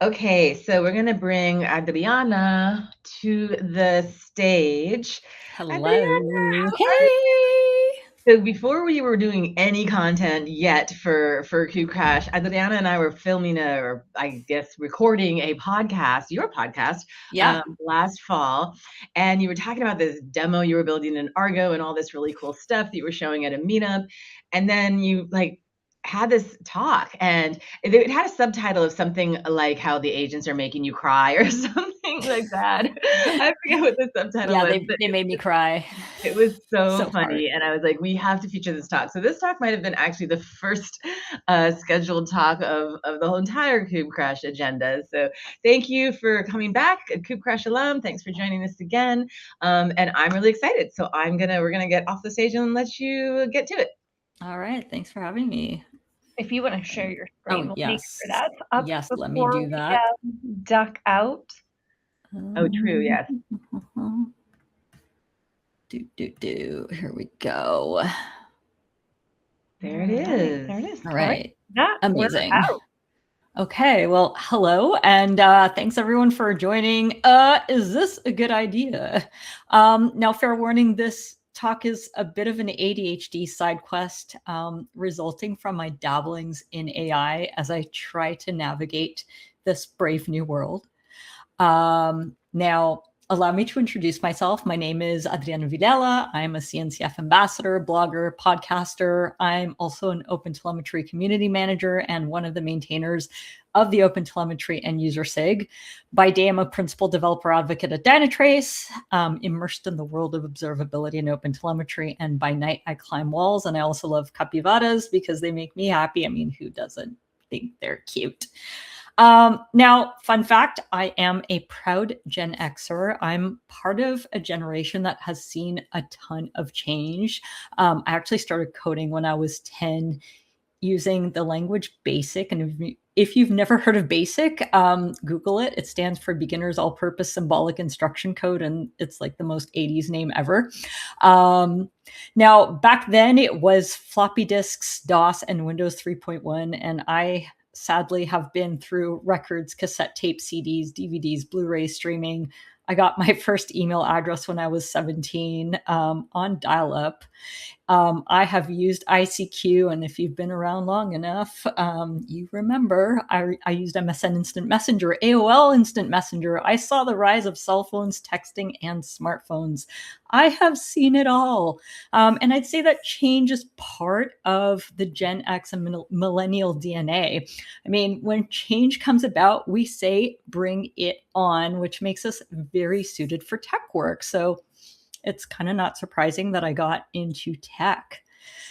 Okay, so we're going to bring Adriana to the stage. Adriana, Hello. how are you? Hey. So before we were doing any content yet for Cube Crash, Adriana and I were filming or I guess recording a podcast, your podcast, Yeah. last fall, and you were talking about this demo you were building in Argo and all this really cool stuff that you were showing at a meetup, and then you had this talk and it had a subtitle of something like how the agents are making you cry or something like that. I forget what the subtitle Yeah, was, they but they made me cry it was so so hard. funny. And I was like, we have to feature this talk. So this talk might have been actually the first scheduled talk of the whole entire Cube Crash agenda. So thank you for coming back, Cube Crash alum. Thanks for joining us again. And I'm really excited. So we're gonna get off the stage and let you get to it. All right. Thanks for having me. If you want to share your screen, we'll make sure Yes. that's up Yes, let me before do we that. duck out. Oh, true. Yes. Here we go. There it is. There it is. All right. Amazing. We're out. Okay, well, hello, and thanks everyone for joining. Is this a good idea? Now, fair warning, this talk is a bit of an ADHD side quest resulting from my dabblings in AI as I try to navigate this brave new world. Now, allow me to introduce myself. My name is Adriana Videla. I'm a CNCF ambassador, blogger, podcaster. I'm also an OpenTelemetry community manager and one of the maintainers of the OpenTelemetry end user SIG. By day, I'm a principal developer advocate at Dynatrace, immersed in the world of observability and OpenTelemetry. And by night, I climb walls. And I also love capybaras because they make me happy. I mean, who doesn't think they're cute? Now, fun fact, I am a proud Gen Xer. I'm part of a generation that has seen a ton of change. I actually started coding when I was 10 using the language BASIC. And if you've never heard of BASIC, Google it. It stands for Beginner's All-Purpose Symbolic Instruction Code, and it's like the most 80s name ever. Now, back then, it was floppy disks, DOS, and Windows 3.1, and I sadly have been through records, cassette tape, CDs, DVDs, Blu-rays, streaming. I got my first email address when I was 17 on dial-up. I have used ICQ, and if you've been around long enough, you remember I used MSN Instant Messenger, AOL Instant Messenger. I saw the rise of cell phones, texting, and smartphones. I have seen it all. And I'd say that change is part of the Gen X and millennial DNA. I mean, when change comes about, we say bring it on, which makes us very suited for tech work. So it's kind of not surprising that I got into tech.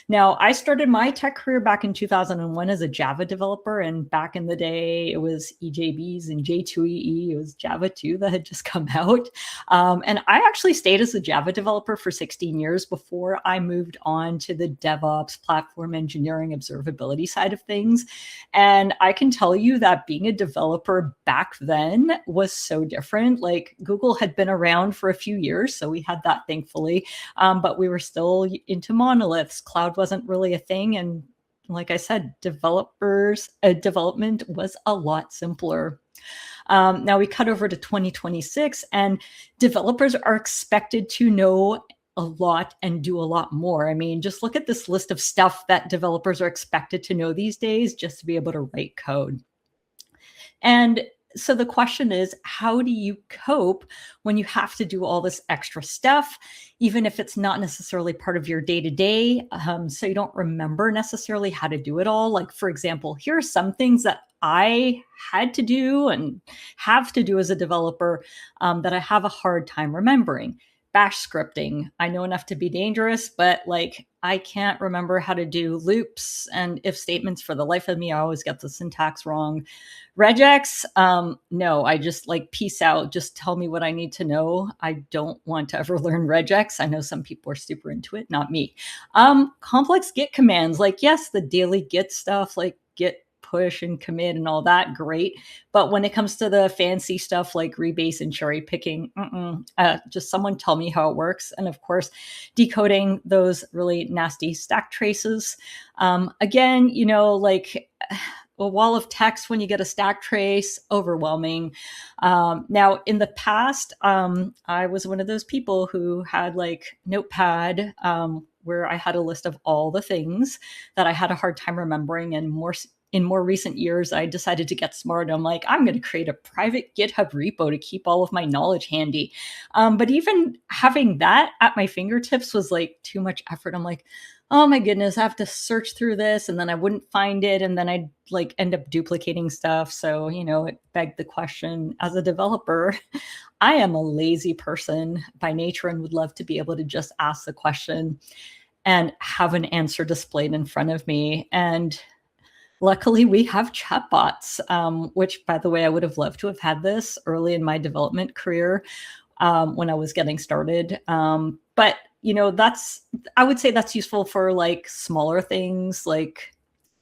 Now, I started my tech career back in 2001 as a Java developer, and back in the day, it was EJBs and J2EE. It was Java 2 that had just come out. And I actually stayed as a Java developer for 16 years before I moved on to the DevOps, platform engineering, observability side of things. And I can tell you that being a developer back then was so different. Like, Google had been around for a few years, so we had that, thankfully. But we were still into monoliths. Cloud wasn't really a thing. And like I said, development was a lot simpler. Now we cut over to 2026, and developers are expected to know a lot and do a lot more. I mean, just look at this list of stuff that developers are expected to know these days just to be able to write code. And so the question is, how do you cope when you have to do all this extra stuff, even if it's not necessarily part of your day-to-day, so you don't remember necessarily how to do it all? Like, for example, here are some things that I had to do and have to do as a developer that I have a hard time remembering. Bash scripting. I know enough to be dangerous, but like, I can't remember how to do loops and if statements for the life of me. I always get the syntax wrong. Regex, no, I just like peace out. Just tell me what I need to know. I don't want to ever learn regex. I know some people are super into it, not me. Complex Git commands, like, yes, the daily Git stuff, like Git push and commit and all that, great. But when it comes to the fancy stuff like rebase and cherry picking, just someone tell me how it works. And of course, decoding those really nasty stack traces. Again, you know, like, a wall of text when you get a stack trace, overwhelming. Now, in the past, I was one of those people who had like Notepad, where I had a list of all the things that I had a hard time remembering. And in more recent years, I decided to get smart. I'm like, I'm going to create a private GitHub repo to keep all of my knowledge handy. But even having that at my fingertips was like too much effort. I'm like, oh my goodness, I have to search through this, and then I wouldn't find it, and then I'd like end up duplicating stuff. So, it begged the question, as a developer, I am a lazy person by nature and would love to be able to just ask the question and have an answer displayed in front of me. And luckily, we have chatbots, which, by the way, I would have loved to have had this early in my development career when I was getting started. But I would say that's useful for like smaller things. Like,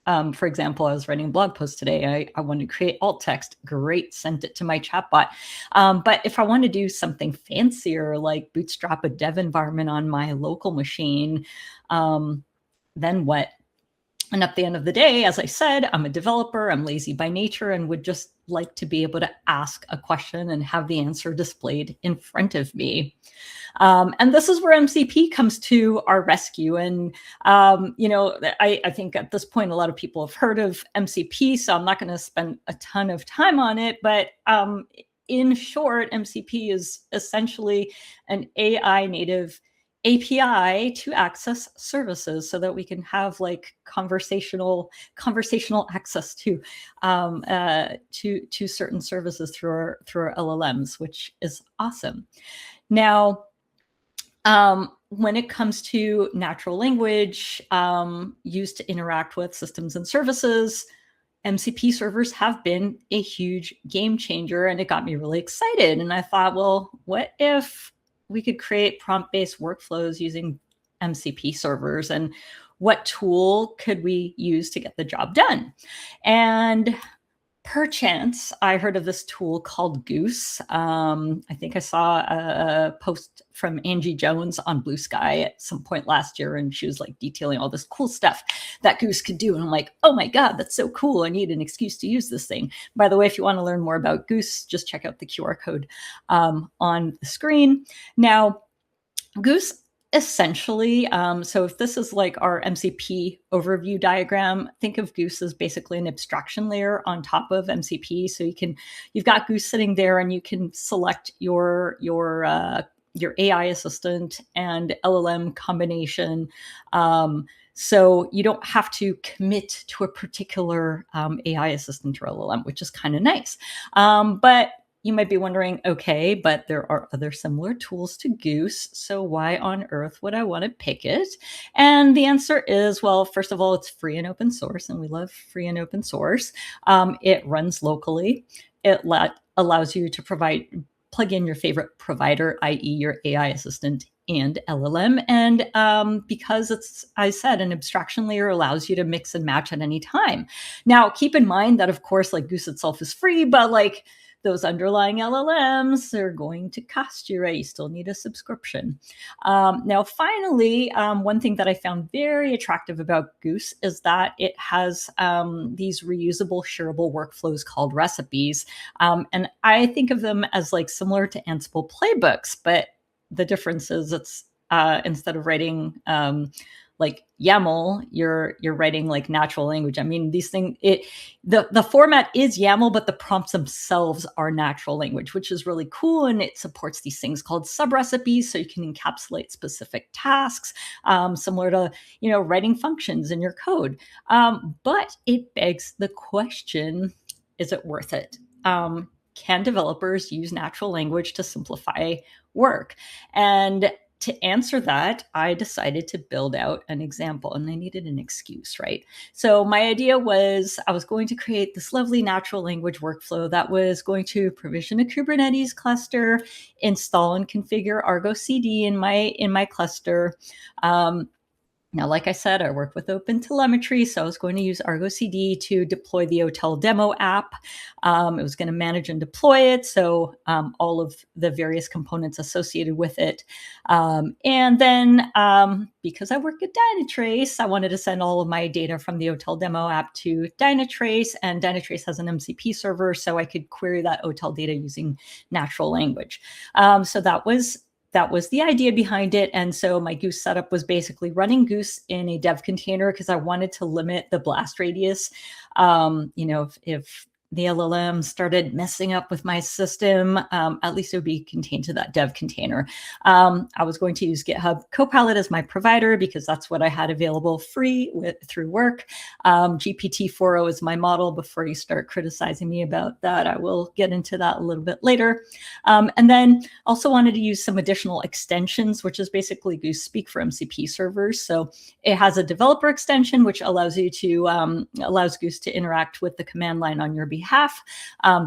for example, I was writing a blog post today. I wanted to create alt text. Great, sent it to my chatbot. But if I want to do something fancier, like bootstrap a dev environment on my local machine, then what? And at the end of the day, as I said, I'm a developer, I'm lazy by nature, and would just like to be able to ask a question and have the answer displayed in front of me. And this is where MCP comes to our rescue. And, I think at this point, a lot of people have heard of MCP, so I'm not going to spend a ton of time on it. But in short, MCP is essentially an AI native API to access services so that we can have like conversational access to certain services through our LLMs, which is awesome. Now, when it comes to natural language used to interact with systems and services, MCP servers have been a huge game changer, and it got me really excited. And I thought, well, what if we could create prompt-based workflows using MCP servers, and what tool could we use to get the job done? And perchance, I heard of this tool called Goose. I think I saw a post from Angie Jones on Blue Sky at some point last year, and she was like detailing all this cool stuff that Goose could do. And I'm like, oh my God, that's so cool. I need an excuse to use this thing. By the way, if you want to learn more about Goose, just check out the QR code on the screen. Now, Goose essentially, so if this is like our MCP overview diagram, think of Goose as basically an abstraction layer on top of MCP. So you've got Goose sitting there, and you can select your AI assistant and LLM combination. So you don't have to commit to a particular AI assistant or LLM, which is kind of nice. But you might be wondering, okay, but there are other similar tools to Goose, so why on earth would I want to pick it? And the answer is, well, first of all, it's free and open source, and we love free and open source. It runs locally. It allows you to plug in your favorite provider, i.e. your AI assistant and LLM. And because it's, I said, an abstraction layer allows you to mix and match at any time. Now, keep in mind that, of course, like Goose itself is free, but like those underlying LLMs are going to cost you, right? You still need a subscription. Now, finally, one thing that I found very attractive about Goose is that it has these reusable, shareable workflows called recipes. And I think of them as like similar to Ansible playbooks, but the difference is it's instead of writing like YAML, you're writing like natural language. I mean, these things, the format is YAML, but the prompts themselves are natural language, which is really cool. And it supports these things called sub-recipes, so you can encapsulate specific tasks, similar to, writing functions in your code. But it begs the question, is it worth it? Can developers use natural language to simplify work? And to answer that, I decided to build out an example, and I needed an excuse, right? So my idea was I was going to create this lovely natural language workflow that was going to provision a Kubernetes cluster, install and configure Argo CD in my cluster, Now, like I said, I work with OpenTelemetry, so I was going to use Argo CD to deploy the Hotel Demo app. It was going to manage and deploy it, so all of the various components associated with it. And then, because I work at Dynatrace, I wanted to send all of my data from the Hotel Demo app to Dynatrace, and Dynatrace has an MCP server, so I could query that hotel data using natural language. So that was the idea behind it. And so my Goose setup was basically running Goose in a dev container because I wanted to limit the blast radius. If the LLM started messing up with my system, at least it would be contained to that dev container. I was going to use GitHub Copilot as my provider because that's what I had available free through work. GPT-4o is my model. Before you start criticizing me about that, I will get into that a little bit later. And then also wanted to use some additional extensions, which is basically Goose speak for MCP servers. So it has a developer extension, which allows Goose to interact with the command line on your behalf.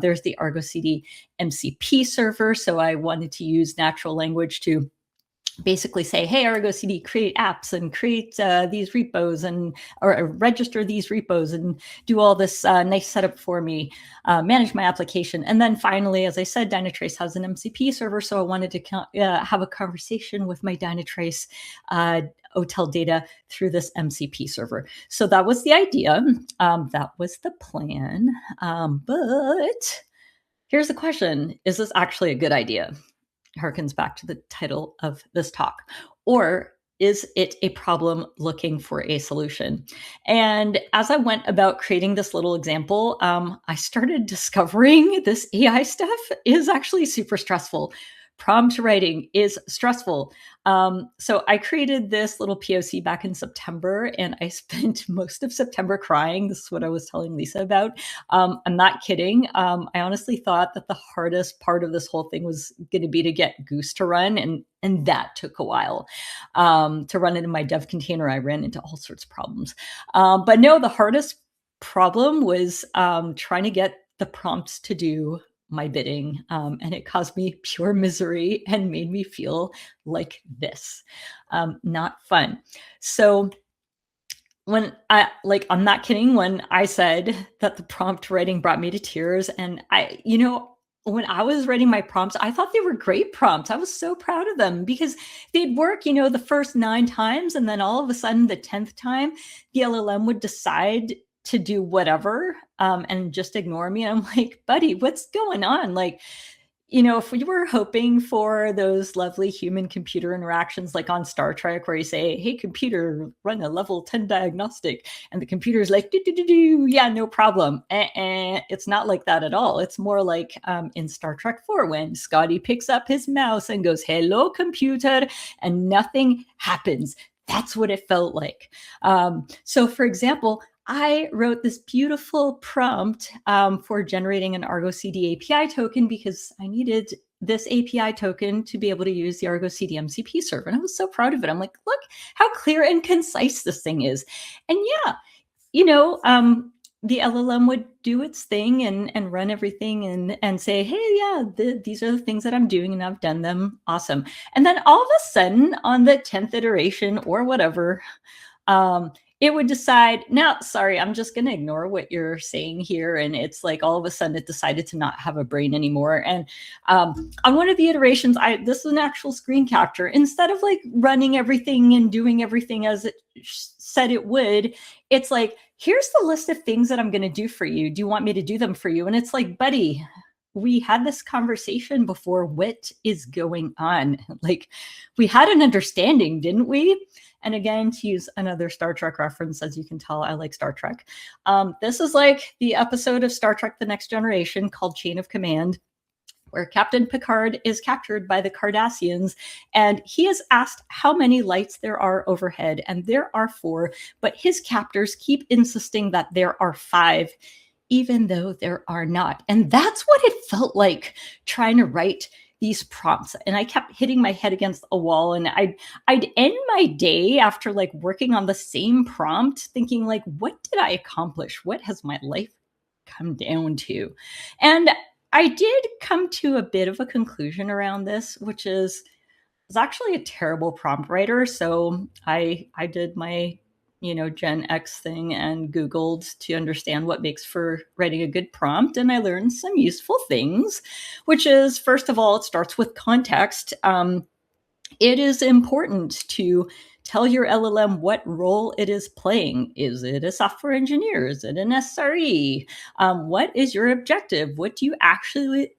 There's the Argo CD MCP server. So I wanted to use natural language to basically say, hey, Argo CD, create apps and create these repos or register these repos and do all this nice setup for me, manage my application. And then finally, as I said, Dynatrace has an MCP server. So I wanted to have a conversation with my Dynatrace hotel data through this MCP server. So that was the idea. That was the plan. But here's the question. Is this actually a good idea? Harkens back to the title of this talk. Or is it a problem looking for a solution? And as I went about creating this little example, I started discovering this AI stuff is actually super stressful. Prompt writing is stressful. So I created this little POC back in September, and I spent most of September crying. This is what I was telling Lisa about. I'm not kidding. I honestly thought that the hardest part of this whole thing was going to be to get Goose to run, and that took a while. To run it in my dev container, I ran into all sorts of problems. But no, the hardest problem was trying to get the prompts to do my bidding, and it caused me pure misery and made me feel like this. Not fun. So when I'm not kidding when I said that the prompt writing brought me to tears, and when I was writing my prompts, I thought they were great prompts. I was so proud of them because they'd work, the first 9 times, and then all of a sudden the 10th time, the LLM would decide to do whatever and just ignore me. And I'm like, buddy, what's going on? If we were hoping for those lovely human computer interactions like on Star Trek where you say, hey, computer, run a level 10 diagnostic. And the computer's like, yeah, no problem. It's not like that at all. It's more like in Star Trek 4 when Scotty picks up his mouse and goes, hello, computer, and nothing happens. That's what it felt like. So for example, I wrote this beautiful prompt for generating an Argo CD API token because I needed this API token to be able to use the Argo CD MCP server. And I was so proud of it. I'm like, look how clear and concise this thing is. And yeah, the LLM would do its thing and run everything and say, hey, yeah, these are the things that I'm doing and I've done them. Awesome. And then all of a sudden on the 10th iteration or whatever, it would decide, no, sorry, I'm just going to ignore what you're saying here. And it's like all of a sudden it decided to not have a brain anymore. And on one of the iterations, this is an actual screen capture. Instead of running everything and doing everything as it said it would, it's like, here's the list of things that I'm going to do for you. Do you want me to do them for you? And it's like, buddy, we had this conversation before. What is going on? We had an understanding, didn't we? And again, to use another Star Trek reference, as you can tell, I like Star Trek. This is like the episode of Star Trek: The Next Generation called Chain of Command, where Captain Picard is captured by the Cardassians, and he is asked how many lights there are overhead, and there are 4, but his captors keep insisting that there are 5, even though there are not. And that's what it felt like trying to write these prompts. And I kept hitting my head against a wall, and I'd end my day after working on the same prompt thinking what did I accomplish? What has my life come down to? And I did come to a bit of a conclusion around this, which is was actually a terrible prompt writer. So I did my, Gen X thing and Googled to understand what makes for writing a good prompt. And I learned some useful things, which is, first of all, it starts with context. It is important to tell your LLM what role it is playing. Is it a software engineer? Is it an SRE? What is your objective? What do you actually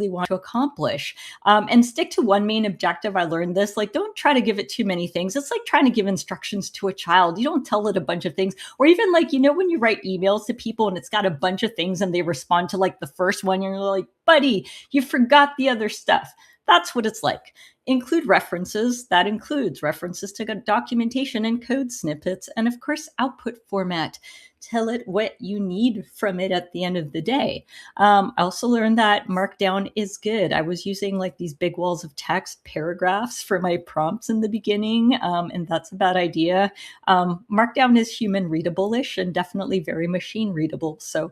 want to accomplish? And stick to one main objective. I learned this. Like, don't try to give it too many things. It's like trying to give instructions to a child. You don't tell it a bunch of things. Or even like, when you write emails to people and it's got a bunch of things and they respond to like the first one, you're like, buddy, you forgot the other stuff. That's what it's like. Include references. That includes references to documentation and code snippets, and of course, output format. Tell it what you need from it at the end of the day. I also learned that Markdown is good. I was using like these big walls of text paragraphs for my prompts in the beginning, and that's a bad idea. Markdown is human readable-ish and definitely very machine readable. So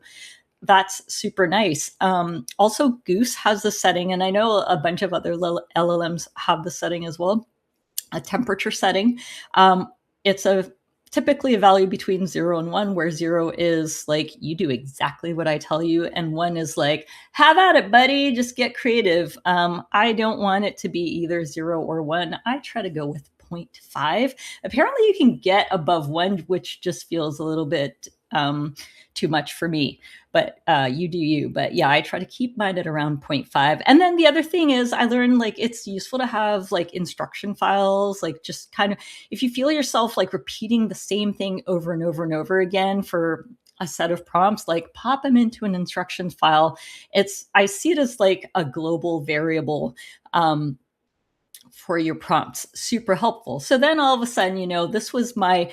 that's super nice. Also, Goose has the setting, and I know a bunch of other LLMs have the setting as well, a temperature setting. It's typically a value between 0 and 1, where 0 is like, you do exactly what I tell you, and 1 is like, have at it, buddy, just get creative. I don't want it to be either 0 or 1. I try to go with 0.5. Apparently you can get above 1, which just feels a little bit too much for me, but you do you. But yeah, I try to keep mine at around 0.5. And then the other thing is, I learned like it's useful to have like instruction files, like just kind of, if you feel yourself like repeating the same thing over and over and over again for a set of prompts, like pop them into an instruction file. I see it as like a global variable for your prompts. Super helpful. So then all of a sudden, this was my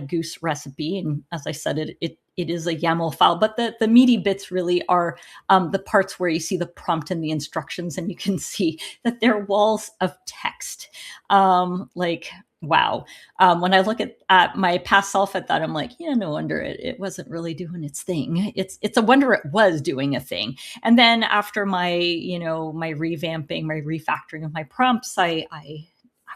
Goose recipe, and as I said, it is a YAML file, but the meaty bits really are the parts where you see the prompt and the instructions, and you can see that they're walls of text. Like, wow. When I look at my past self at that, I'm like, yeah, no wonder it wasn't really doing its thing. It's a wonder it was doing a thing. And then after my revamping, my refactoring of my prompts, I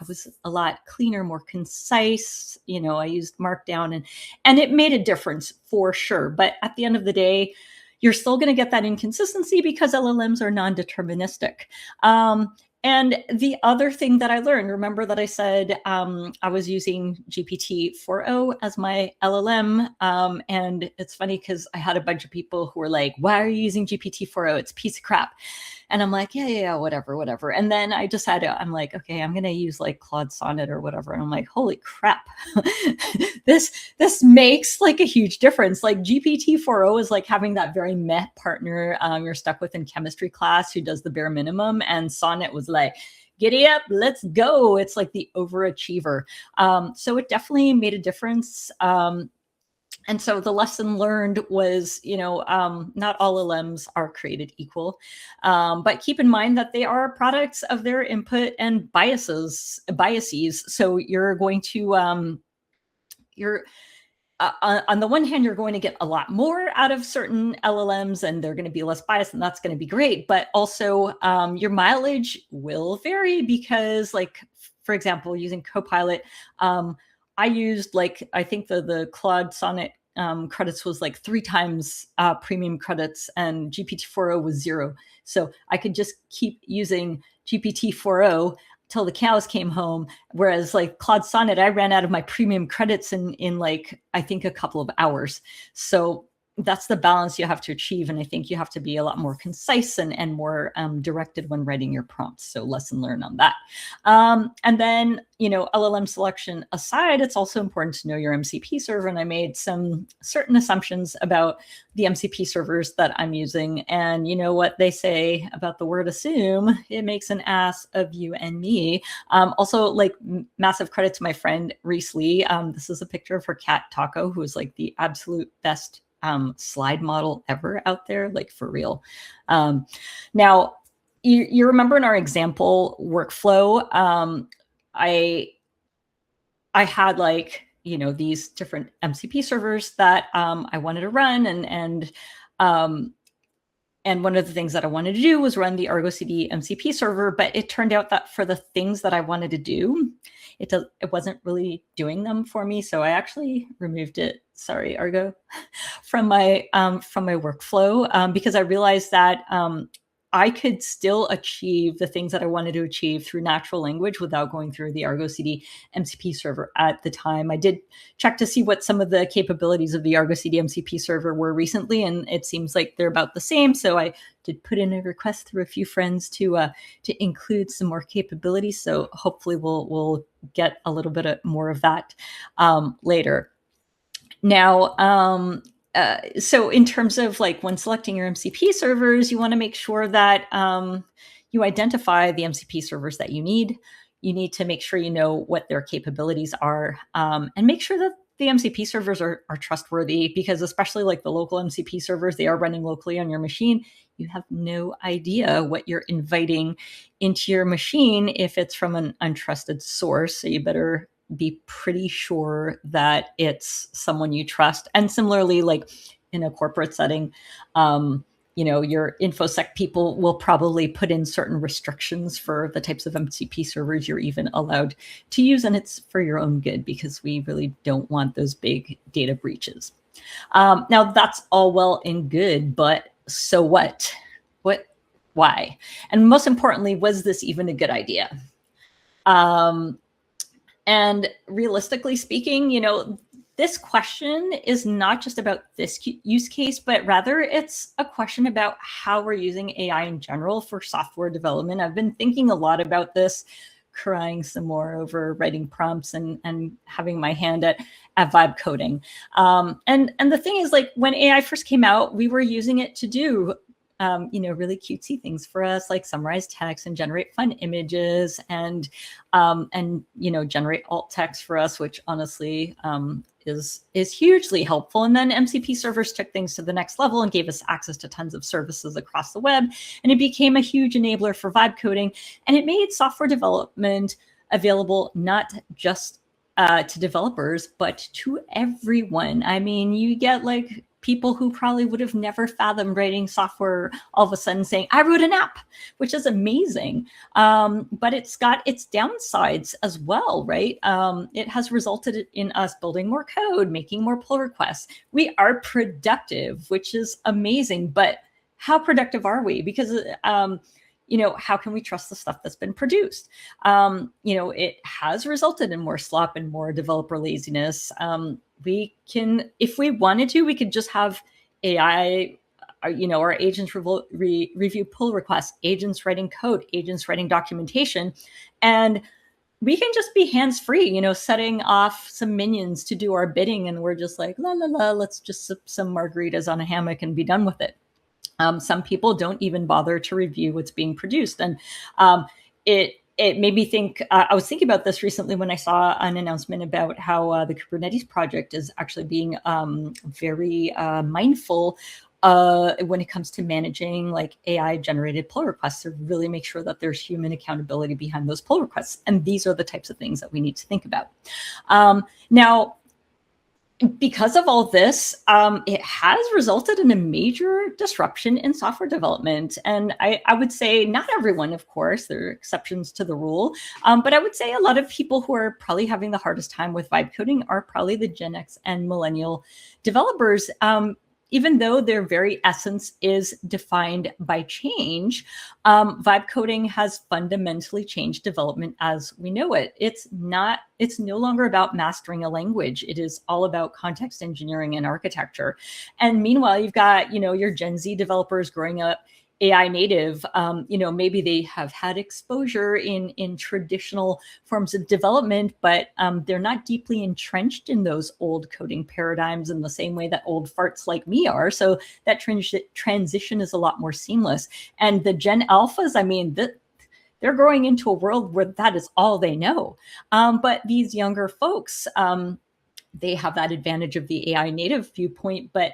was a lot cleaner, more concise. I used Markdown, and it made a difference for sure. But at the end of the day, you're still going to get that inconsistency because LLMs are non-deterministic. And the other thing that I learned, remember that I said I was using GPT-4o as my LLM. And it's funny because I had a bunch of people who were like, why are you using GPT-4o? It's a piece of crap. And I'm like, yeah, whatever. And then I decided, I'm like, okay, I'm going to use like Claude Sonnet or whatever. And I'm like, holy crap, this makes like a huge difference. Like GPT-4o is like having that very meh partner you're stuck with in chemistry class who does the bare minimum. And Sonnet was like, giddy up, let's go. It's like the overachiever. So it definitely made a difference. And so the lesson learned was, not all LLMs are created equal, but keep in mind that they are products of their input and biases. So you're going to, on the one hand, you're going to get a lot more out of certain LLMs and they're going to be less biased, and that's going to be great. But also your mileage will vary because, like, for example, using Copilot, I used I think the Claude Sonnet credits was like 3 times premium credits, and GPT-4o was 0. So I could just keep using GPT-4o till the cows came home. Whereas like Claude Sonnet, I ran out of my premium credits in like, I think a couple of hours. So that's the balance you have to achieve. And I think you have to be a lot more concise and more directed when writing your prompts. So lesson learned on that. And then, LLM selection aside, it's also important to know your MCP server. And I made some certain assumptions about the MCP servers that I'm using. And you know what they say about the word assume, it makes an ass of you and me. Also, like, massive credit to my friend Reese Lee. This is a picture of her cat Taco, who is like the absolute best slide model ever out there, like for real. Now, you remember in our example workflow, I had like, these different MCP servers that I wanted to run, and And one of the things that I wanted to do was run the Argo CD MCP server, but it turned out that for the things that I wanted to do, it wasn't really doing them for me. So I actually removed it, sorry, Argo, from my workflow, because I realized that I could still achieve the things that I wanted to achieve through natural language without going through the Argo CD MCP server at the time. I did check to see what some of the capabilities of the Argo CD MCP server were recently, and it seems like they're about the same. So I did put in a request through a few friends to include some more capabilities. So hopefully we'll get a little bit more of that later. Now, so in terms of like when selecting your MCP servers, you want to make sure that you identify the MCP servers that you need. You need to make sure you know what their capabilities are, and make sure that the MCP servers are trustworthy, because especially like the local MCP servers, they are running locally on your machine. You have no idea what you're inviting into your machine if it's from an untrusted source. So you better be pretty sure that it's someone you trust. And similarly, like in a corporate setting, your InfoSec people will probably put in certain restrictions for the types of MCP servers you're even allowed to use. And it's for your own good, because we really don't want those big data breaches. Now, that's all well and good, but so what? Why? And most importantly, was this even a good idea? And realistically speaking, this question is not just about this use case, but rather it's a question about how we're using AI in general for software development. I've been thinking a lot about this, crying some more over writing prompts and having my hand at vibe coding. And the thing is, like, when AI first came out, we were using it to do really cutesy things for us, like summarize text and generate fun images and generate alt text for us, which honestly is hugely helpful. And then MCP servers took things to the next level and gave us access to tons of services across the web. And it became a huge enabler for vibe coding. And it made software development available not just to developers, but to everyone. I mean, you get like people who probably would have never fathomed writing software all of a sudden saying, I wrote an app, which is amazing. But it's got its downsides as well, right? It has resulted in us building more code, making more pull requests. We are productive, which is amazing. But how productive are we? Because how can we trust the stuff that's been produced? It has resulted in more slop and more developer laziness. We can, if we wanted to, we could just have AI, our agents review pull requests, agents writing code, agents writing documentation, and we can just be hands-free, setting off some minions to do our bidding. And we're just like, la, la, la, let's just sip some margaritas on a hammock and be done with it. Some people don't even bother to review what's being produced. And it made me think, I was thinking about this recently when I saw an announcement about how the Kubernetes project is actually being very mindful when it comes to managing like AI generated pull requests, to really make sure that there's human accountability behind those pull requests. And these are the types of things that we need to think about. Now, because of all this, it has resulted in a major disruption in software development. And I would say not everyone, of course, there are exceptions to the rule. But I would say a lot of people who are probably having the hardest time with vibe coding are probably the Gen X and millennial developers. Even though their very essence is defined by change, vibe coding has fundamentally changed development as we know it. It's no longer about mastering a language. It is all about context engineering and architecture. And meanwhile, you've got, your Gen Z developers growing up AI native, maybe they have had exposure in traditional forms of development, but they're not deeply entrenched in those old coding paradigms in the same way that old farts like me are. So that transition is a lot more seamless. And the Gen Alphas, they're growing into a world where that is all they know. But these younger folks, they have that advantage of the AI native viewpoint, but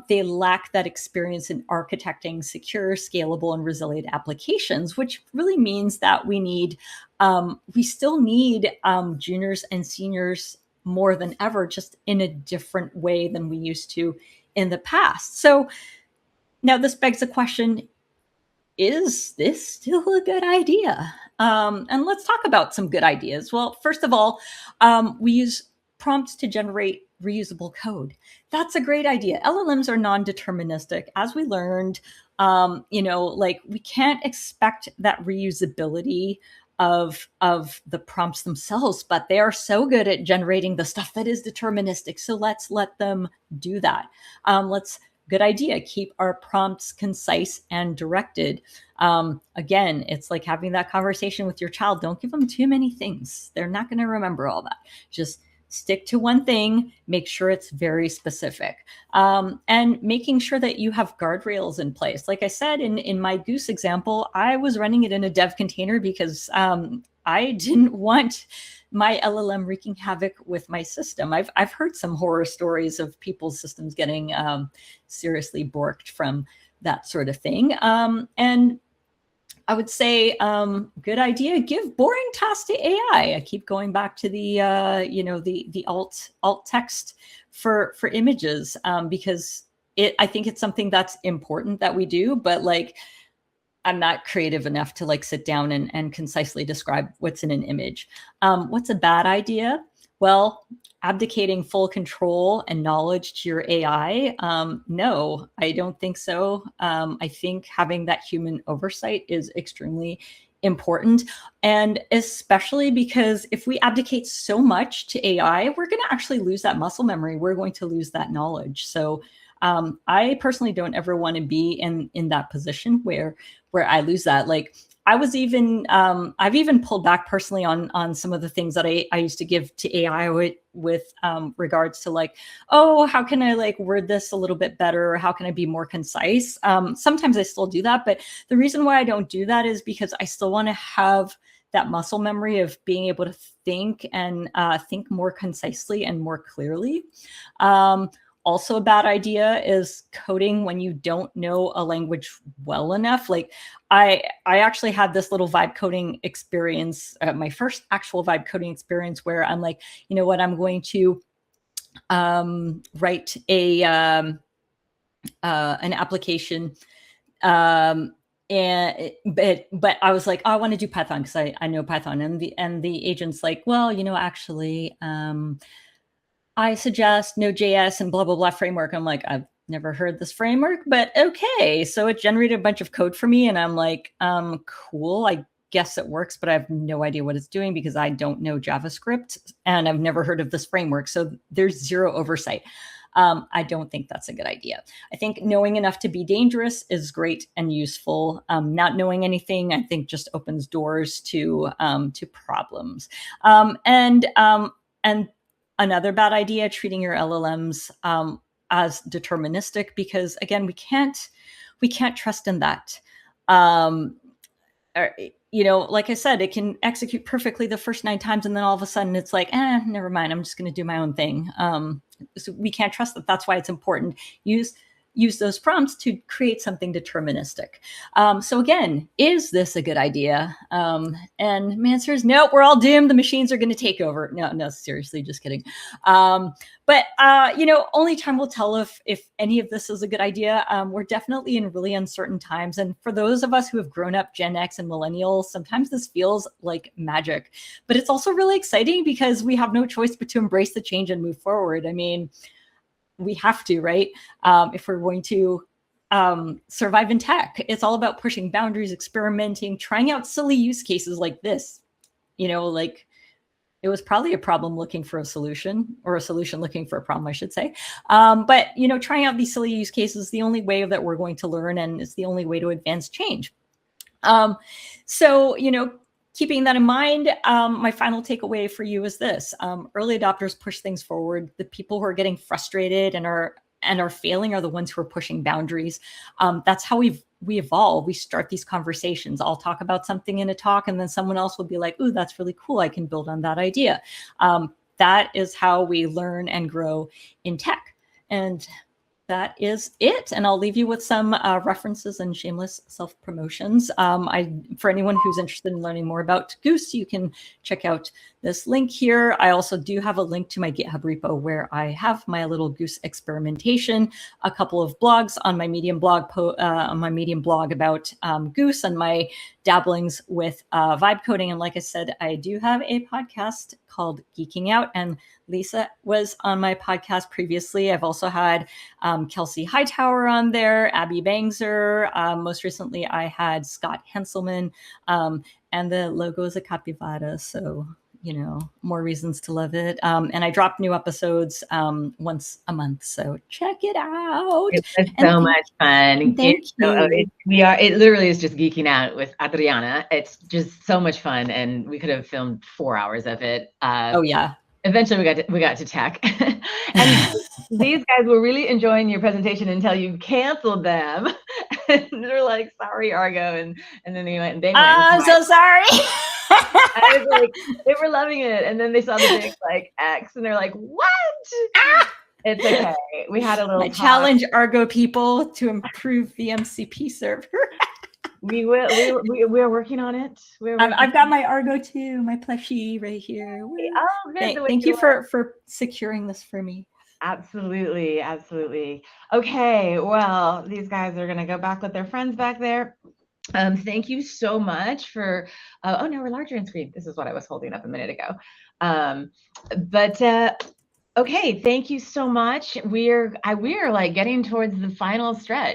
they lack that experience in architecting secure, scalable, and resilient applications, which really means that we still need juniors and seniors more than ever, just in a different way than we used to in the past. So Now, this begs the question, is this still a good idea? And let's talk about some good ideas. Well, first of all, we use prompts to generate reusable code. That's a great idea. LLMs are non-deterministic. As we learned, like we can't expect that reusability of the prompts themselves, but they are so good at generating the stuff that is deterministic. So let's let them do that. Good idea. Keep our prompts concise and directed. Again, it's like having that conversation with your child. Don't give them too many things. They're not going to remember all that. Just stick to one thing, make sure it's very specific, and making sure that you have guardrails in place. Like I said, in my Goose example, I was running it in a dev container because I didn't want my LLM wreaking havoc with my system. I've heard some horror stories of people's systems getting seriously borked from that sort of thing. And I would say, good idea. Give boring tasks to AI. I keep going back to the the alt text for images, because I think it's something that's important that we do, but like I'm not creative enough to like sit down and concisely describe what's in an image. What's a bad idea? Well, abdicating full control and knowledge to your AI? No, I don't think so. I think having that human oversight is extremely important. And especially because if we abdicate so much to AI, we're going to actually lose that muscle memory. We're going to lose that knowledge. So I personally don't ever want to be in that position where I lose that. Like I was even, I've even pulled back personally on some of the things that I used to give to AI with regards to like, oh, how can I like word this a little bit better? Or how can I be more concise? Sometimes I still do that, but the reason why I don't do that is because I still want to have that muscle memory of being able to think and think more concisely and more clearly. Also a bad idea is coding when you don't know a language well enough. Like I actually had this little vibe coding experience, my first actual vibe coding experience, where I'm like, you know what, I'm going to write an application, but I was like, oh, I want to do Python because I know Python, and the agent's like, well, actually, I suggest Node.js and blah, blah, blah framework. I'm like, I've never heard this framework, but okay. So it generated a bunch of code for me. And I'm like, cool. I guess it works, but I have no idea what it's doing because I don't know JavaScript and I've never heard of this framework. So there's zero oversight. I don't think that's a good idea. I think knowing enough to be dangerous is great and useful. Not knowing anything, I think, just opens doors to problems. And another bad idea, treating your LLMs as deterministic, because again, we can't trust in that. Like I said, it can execute perfectly the first 9 times, and then all of a sudden it's like, never mind, I'm just going to do my own thing. So we can't trust that. That's why it's important. Use those prompts to create something deterministic. So again, is this a good idea? And my answer is no, we're all doomed. The machines are going to take over. No, seriously, just kidding. But only time will tell if any of this is a good idea. We're definitely in really uncertain times. And for those of us who have grown up Gen X and millennials, sometimes this feels like magic, but it's also really exciting because we have no choice but to embrace the change and move forward. I mean, we have to, right? If we're going to survive in tech, it's all about pushing boundaries, experimenting, trying out silly use cases like this. Like it was probably a problem looking for a solution, or a solution looking for a problem, I should say. But trying out these silly use cases is the only way that we're going to learn, and it's the only way to advance change. Keeping that in mind, my final takeaway for you is this: early adopters push things forward. The people who are getting frustrated and are failing are the ones who are pushing boundaries. That's how we evolve. We start these conversations. I'll talk about something in a talk, and then someone else will be like, "Ooh, that's really cool. I can build on that idea." That is how we learn and grow in tech. And that is it. And I'll leave you with some references and shameless self-promotions. For anyone who's interested in learning more about Goose, you can check out this link here. I also do have a link to my GitHub repo where I have my little Goose experimentation, a couple of blogs on my Medium blog about Goose and my dabblings with vibe coding. And like I said, I do have a podcast called Geeking Out, and Lisa was on my podcast previously. I've also had Kelsey Hightower on there, Abby Bangser. Most recently, I had Scott Henselman, and the logo is a capybara. So, you know, more reasons to love it. And I drop new episodes once a month. So check it out. It's so much fun. Thank you. It literally is just geeking out with Adriana. It's just so much fun. And we could have filmed 4 hours of it. Oh yeah. Eventually we got to tech. And these guys were really enjoying your presentation until you canceled them. And they're like, sorry, Argo. And then they went. I'm so sorry. I was like, they were loving it. And then they saw the big like X and they're like, what? It's okay. We had a little I challenge Argo people to improve the MCP server. We're working on it. I've got my Argo too, my plushie right here. Oh, good. Thank you for securing this for me. Absolutely. Okay, well, these guys are gonna go back with their friends back there. Thank you so much for. Oh no, we're larger in screen. This is what I was holding up a minute ago. Okay, thank you so much. We're like getting towards the final stretch.